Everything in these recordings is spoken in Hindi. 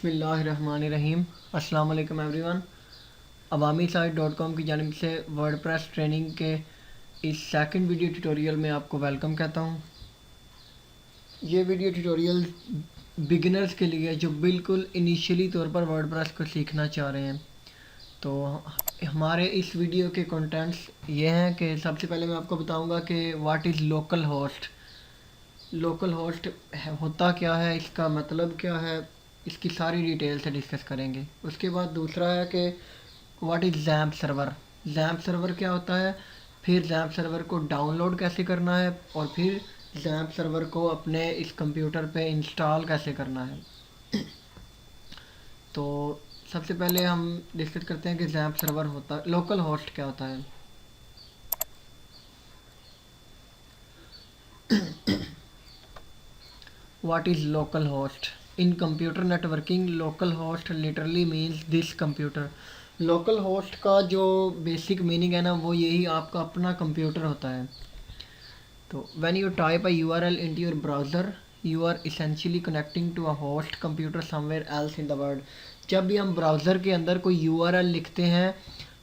बिस्मिल्लाहिर्रहमानिर्रहीम। अस्सलाम वालेकुम एवरीवन। awamisite.com की जानिब से वर्डप्रेस ट्रेनिंग के इस सेकंड वीडियो ट्यूटोरियल में आपको वेलकम कहता हूँ। ये वीडियो ट्यूटोरियल बिगिनर्स के लिए जो बिल्कुल इनिशियली तौर पर वर्डप्रेस को सीखना चाह रहे हैं। तो हमारे इस वीडियो के कंटेंट्स ये हैं कि सबसे पहले मैं आपको बताऊंगा कि what is local host. Local host होता क्या है, इसका मतलब क्या है, इसकी सारी डिटेल से डिस्कस करेंगे। उसके बाद दूसरा है कि what is XAMPP server. XAMPP server क्या होता है, फिर जैम्प सर्वर को डाउनलोड कैसे करना है, और फिर जैम्प सर्वर को अपने इस कंप्यूटर पे इंस्टॉल कैसे करना है। तो सबसे पहले हम डिस्कस करते हैं कि जैम्प सर्वर होता, लोकल होस्ट क्या होता है। What is local host? In computer networking, local host literally means this computer. Local host का जो बेसिक मीनिंग है ना, वो यही आपका अपना कंप्यूटर होता है। तो when you type a URL into your browser, you are essentially connecting to a host computer somewhere else in the world. जब भी हम ब्राउज़र के अंदर कोई URL लिखते हैं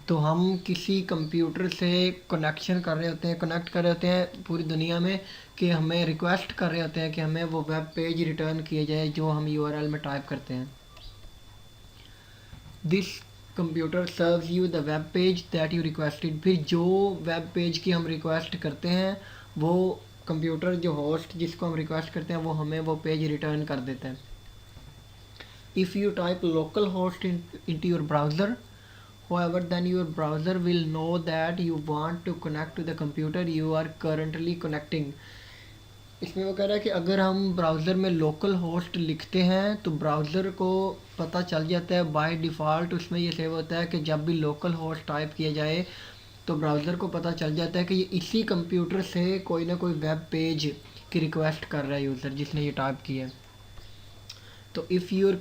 तो हम किसी कंप्यूटर से कनेक्शन कर रहे होते हैं, कनेक्ट कर रहे होते हैं पूरी दुनिया में, कि हमें रिक्वेस्ट कर रहे होते हैं कि हमें वो वेब पेज रिटर्न किए जाए जो हम URL में टाइप करते हैं। This computer serves you the web page that you requested. फिर जो वेब पेज की हम रिक्वेस्ट करते हैं, वो कंप्यूटर, जो होस्ट जिसको हम रिक्वेस्ट करते हैं, वो हमें वो पेज रिटर्न कर देता है। If you type local host into your browser, however, then your browser will know that you want to connect to the computer you are currently connecting. इसमें वो कह रहा है कि अगर हम ब्राउज़र में लोकल होस्ट लिखते हैं तो ब्राउज़र को पता चल जाता है, बाय डिफ़ॉल्ट उसमें ये सेव होता है कि जब भी लोकल होस्ट टाइप किया जाए तो ब्राउज़र को पता चल जाता है कि ये इसी कंप्यूटर से कोई ना कोई वेब पेज की रिक्वेस्ट कर रहा है यूज़र जिसने ये टाइप किया है। तो if your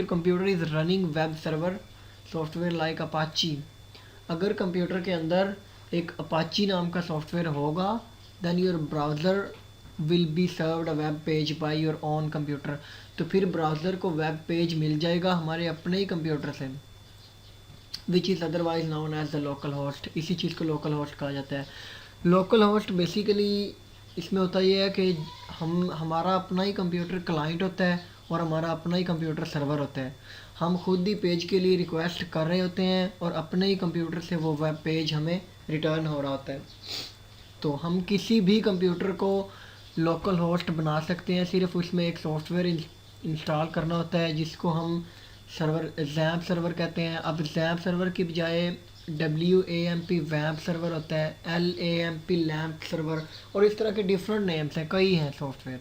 computer is running web server software like Apache, अगर कंप्यूटर के अंदर एक अपाची नाम का सॉफ्टवेयर होगा, then your browser will be served a web page by your own computer. तो फिर ब्राउज़र को वेब पेज मिल जाएगा हमारे अपने ही कंप्यूटर से, which is otherwise known as the local host. इसी चीज़ को लोकल होस्ट कहा जाता है। लोकल होस्ट बेसिकली इसमें होता ये है कि हमारा अपना ही कंप्यूटर क्लाइंट होता है और हमारा अपना ही कंप्यूटर सर्वर होता है। हम खुद ही पेज के लिए रिक्वेस्ट कर रहे होते हैं और अपने ही कंप्यूटर से वो वेब पेज हमें रिटर्न हो रहा होता है। तो हम किसी भी कंप्यूटर को लोकल होस्ट बना सकते हैं, सिर्फ उसमें एक सॉफ्टवेयर इंस्टॉल करना होता है जिसको हम जैम्प सर्वर कहते हैं। अब जैम्प सर्वर की बजाय WAMP वैम्प सर्वर होता है, LAMP लैम्प सर्वर, और इस तरह के डिफरेंट नेम्स हैं, कई हैं सॉफ्टवेयर।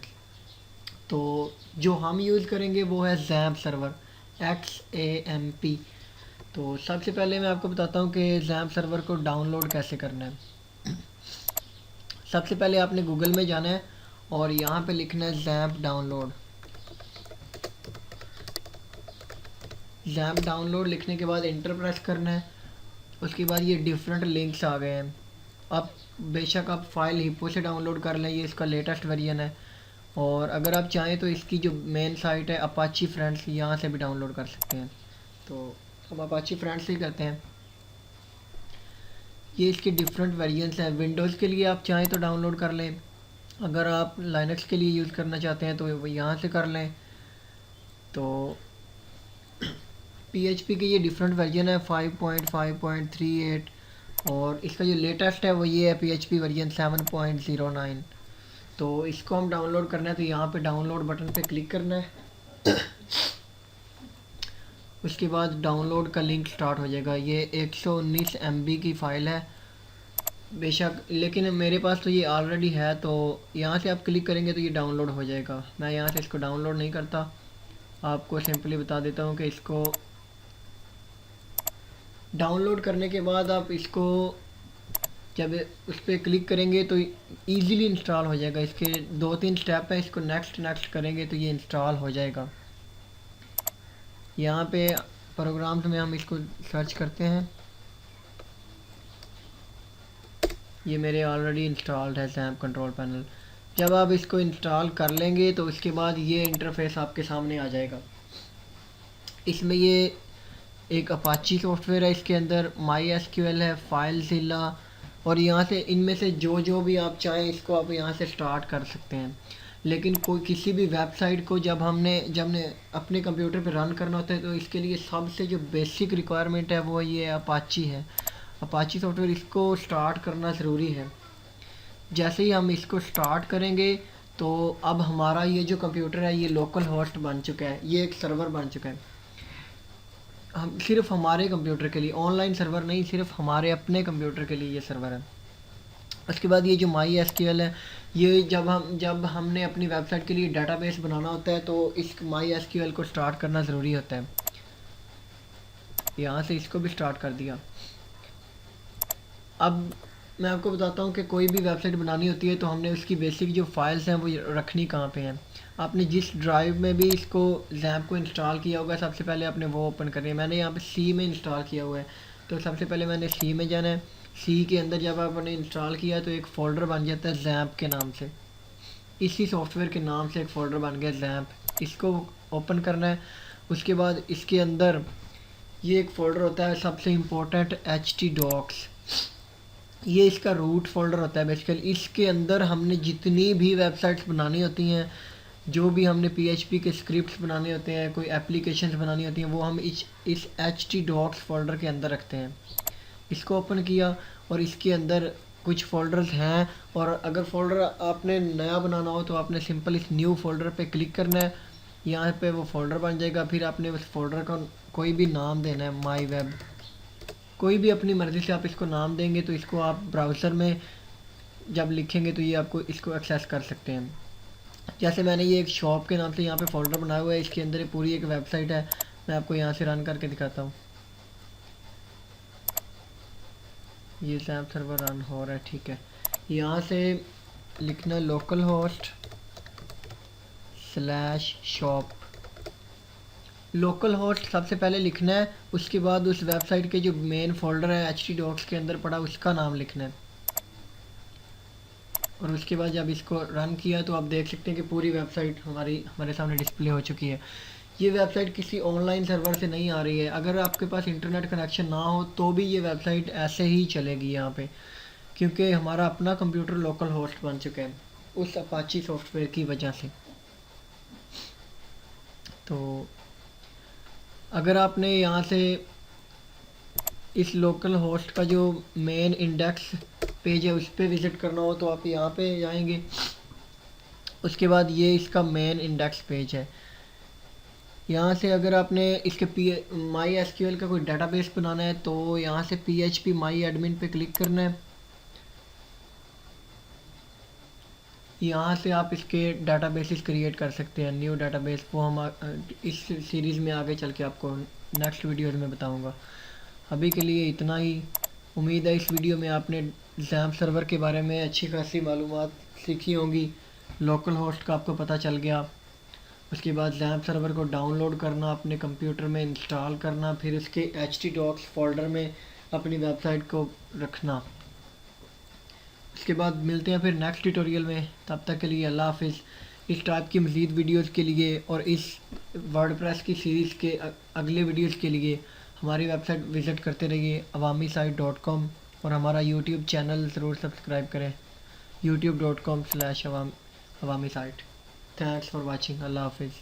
तो जो हम यूज़ करेंगे वो है जैम्प सर्वर, XAMP। तो सबसे पहले मैं आपको बताता हूँ कि जैम्प सर्वर को डाउनलोड कैसे करना है। सबसे पहले आपने गूगल में जाना है और यहाँ पे लिखना है जैम्प डाउनलोड। जैम्प डाउनलोड लिखने के बाद इंटर प्रेस करना है। उसके बाद ये डिफरेंट लिंक्स आ गए हैं। आप बेशक आप फाइल हिप्पो से डाउनलोड कर लें, ये इसका लेटेस्ट वर्जन है। और अगर आप चाहें तो इसकी जो मेन साइट है अपाची फ्रेंड्स, यहाँ से भी डाउनलोड कर सकते हैं। तो हम अपाची फ्रेंड्स से ही करते हैं। ये इसके डिफरेंट वेरिएंट्स हैं। विंडोज़ के लिए आप चाहें तो डाउनलोड कर लें, अगर आप लाइनक्स के लिए यूज़ करना चाहते हैं तो वो यहाँ से कर लें। तो PHP के ये डिफरेंट वर्जन है 5.5.38, और इसका जो लेटेस्ट है वो ये है PHP वर्जन 7.09। तो इसको हम डाउनलोड करना है तो यहाँ पे डाउनलोड बटन पे क्लिक करना है। उसके बाद डाउनलोड का लिंक स्टार्ट हो जाएगा। ये 119 MB की फ़ाइल है बेशक, लेकिन मेरे पास तो ये ऑलरेडी है, तो यहाँ से आप क्लिक करेंगे तो ये डाउनलोड हो जाएगा। मैं यहाँ से इसको डाउनलोड नहीं करता, आपको सिंपली बता देता हूँ कि इसको डाउनलोड करने के बाद आप इसको जब उस पर क्लिक करेंगे तो ईज़िली इंस्टॉल हो जाएगा। इसके 2-3 स्टेप हैं, इसको नेक्स्ट करेंगे तो ये इंस्टॉल हो जाएगा। यहाँ पे प्रोग्राम्स में हम इसको सर्च करते हैं, ये मेरे ऑलरेडी इंस्टॉल्ड है जैम्प कंट्रोल पैनल। जब आप इसको इंस्टॉल कर लेंगे तो उसके बाद ये इंटरफेस आपके सामने आ जाएगा। इसमें ये एक अपाची सॉफ्टवेयर है, इसके अंदर माई एसक्यूएल है, फाइलज़िला, और यहाँ से इनमें से जो जो भी आप चाहें इसको आप यहाँ से स्टार्ट कर सकते हैं। लेकिन कोई किसी भी वेबसाइट को जब हमने अपने कंप्यूटर पे रन करना होता है तो इसके लिए सबसे जो बेसिक रिक्वायरमेंट है वो ये अपाची है। अपाची सॉफ्टवेयर इसको स्टार्ट करना ज़रूरी है। जैसे ही हम इसको स्टार्ट करेंगे तो अब हमारा ये जो कंप्यूटर है ये लोकल होस्ट बन चुका है, ये एक सर्वर बन चुका है। हम सिर्फ हमारे कंप्यूटर के लिए, ऑनलाइन सर्वर नहीं, सिर्फ हमारे अपने कंप्यूटर के लिए ये सर्वर है। उसके बाद ये जो माई एसक्यूएल है, ये जब हमने अपनी वेबसाइट के लिए डेटाबेस बनाना होता है तो इस माई एसक्यूएल को स्टार्ट करना ज़रूरी होता है। यहाँ से इसको भी स्टार्ट कर दिया। अब मैं आपको बताता हूँ कि कोई भी वेबसाइट बनानी होती है तो हमने उसकी बेसिक जो फाइल्स हैं वो रखनी कहाँ पे हैं। आपने जिस ड्राइव में भी इसको जैम्प को इंस्टॉल किया होगा सबसे पहले आपने वो ओपन करनी है। मैंने यहाँ पे सी में इंस्टॉल किया हुआ है तो सबसे पहले मैंने सी में जाना है। सी के अंदर जब आपने इंस्टॉल किया तो एक फ़ोल्डर बन जाता है जैम्प के नाम से, इसी सॉफ्टवेयर के नाम से एक फ़ोल्डर बन गया जैम्प, इसको ओपन करना है। उसके बाद इसके अंदर ये एक फ़ोल्डर होता है सबसे इम्पोर्टेंट htdocs, ये इसका रूट फोल्डर होता है बेसिकली। इसके अंदर हमने जितनी भी वेबसाइट्स बनानी होती हैं, जो भी हमने PHP के स्क्रिप्ट्स बनाने होते हैं, कोई एप्लीकेशंस बनानी होती हैं, वो हम इस htdocs फोल्डर के अंदर रखते हैं। इसको ओपन किया और इसके अंदर कुछ फ़ोल्डर्स हैं, और अगर फ़ोल्डर आपने नया बनाना हो तो आपने सिंपल इस न्यू फोल्डर पे क्लिक करना है। यहाँ पे वो फ़ोल्डर बन जाएगा। फिर आपने उस फोल्डर का कोई भी नाम देना है, माई वेब, कोई भी अपनी मर्ज़ी से आप इसको नाम देंगे तो इसको आप ब्राउज़र में जब लिखेंगे तो ये आपको इसको एक्सेस कर सकते हैं। जैसे मैंने ये एक शॉप के नाम से यहाँ पे फ़ोल्डर बनाया हुआ है, इसके अंदर ये पूरी एक वेबसाइट है। मैं आपको यहाँ से रन करके दिखाता हूँ। ये जैम्प सर्वर रन हो रहा है, ठीक है। यहाँ से लिखना local host /shop, local host सबसे पहले लिखना है। उसके बाद उस वेबसाइट के जो मेन फोल्डर है htdocs के अंदर पड़ा उसका नाम लिखना है। और उसके बाद जब इसको रन किया तो आप देख सकते हैं कि पूरी वेबसाइट हमारे सामने डिस्प्ले हो चुकी है। ये वेबसाइट किसी ऑनलाइन सर्वर से नहीं आ रही है। अगर आपके पास इंटरनेट कनेक्शन ना हो तो भी ये वेबसाइट ऐसे ही चलेगी यहाँ पे, क्योंकि हमारा अपना कंप्यूटर लोकल होस्ट बन चुका है उस अपाची सॉफ्टवेयर की वजह से। तो अगर आपने यहाँ से इस लोकल होस्ट का जो मेन इंडेक्स पेज है उस पर विज़िट करना हो तो आप यहाँ पे जाएंगे। उसके बाद ये इसका मेन इंडेक्स पेज है। यहाँ से अगर आपने इसके माई एसक्यूएल का कोई डेटाबेस बनाना है तो यहाँ से PHP माई एडमिन पे क्लिक करना है। यहाँ से आप इसके डेटाबेसेस क्रिएट कर सकते हैं, न्यू डेटाबेस, वो हम इस सीरीज़ में आगे चल के आपको नेक्स्ट वीडियोज़ में बताऊँगा। अभी के लिए इतना ही। उम्मीद है इस वीडियो में आपने जैम्प सर्वर के बारे में अच्छी खासी मालूमात सीखी होंगी, लोकल होस्ट का आपको पता चल गया। उसके बाद जैम्प सर्वर को डाउनलोड करना, अपने कंप्यूटर में इंस्टॉल करना, फिर उसके htdocs फोल्डर में अपनी वेबसाइट को रखना। इसके बाद मिलते हैं फिर नेक्स्ट ट्यूटोरियल में। तब तक के लिए अल्लाह हाफिज़। इस टाइप की मज़ीद वीडियोज़ के लिए और इस वर्डप्रेस की सीरीज़ के अगले वीडियोज़ के लिए हमारी वेबसाइट विज़िट करते रहिए awamisite.com, और हमारा यूट्यूब चैनल ज़रूर सब्सक्राइब करें youtube.com/awamisite। Thanks for watching. अल्लाह हाफिज़।